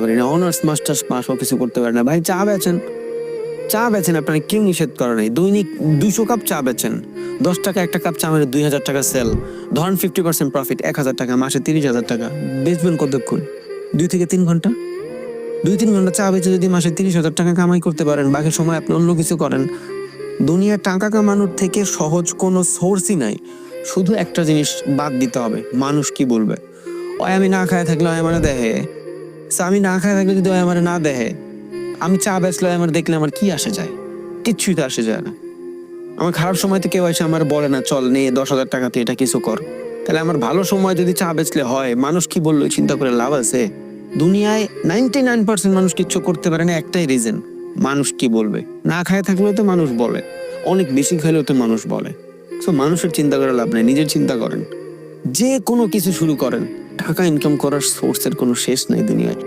পারি না, honours masters পাসও কিছু করতে পারি না। ভাই চা বেচেন, চা বেচেন, আপনার কেউ নিষেধ করে নাই। দৈনিক 200 কাপ চা বেচেন, 10 টাকা একটা কাপ চা, মানে 2000 টাকা সেল, ধরেন 50% প্রফিট, 1000 টাকা, মাসে 30,000 টাকা। বেচবেন কতক্ষণ? 2 থেকে 3 ঘন্টা। 2-3 ঘন্টা চা বেচে যদি মাসে 30,000 টাকা কামাই করতে পারেন, বাকি সময় আপনি অন্য কিছু করেন। দুনিয়ার টাকা কামানোর থেকে সহজ কোনো সোর্সই নাই। শুধু একটা জিনিস বাদ দিতে হবে, মানুষ কি বলবে। ওই আমি না খায় থাকলে ওই আমার দেহে, আমি না খায় থাকলে যদি ওই আমার না দেহে, আমি চা বেচলে আমার দেখলে আমার কি আসে যায়? কিচ্ছুই তো আসে যায় না। আমার খারাপ সময় তো কেউ এসে আমার বলে না চল নে 10,000 টাকাতে এটা কিছু কর। তাহলে আমার ভালো সময় যদি চা বেচলে হয়, মানুষ কি বললো চিন্তা করে লাভ আছে? দুনিয়ায় 99% মানুষ কিচ্ছু করতে পারে না, একটাই রিজন, মানুষ কি বলবে। না খায় থাকলেও তো মানুষ বলে, অনেক বেশি খাইলেও তো মানুষ বলে। তো মানুষের চিন্তা করে লাভ নেই, নিজের চিন্তা করেন। যে কোনো কিছু শুরু করেন, টাকা ইনকাম করার সোর্সের কোনো শেষ নাই দুনিয়ায়।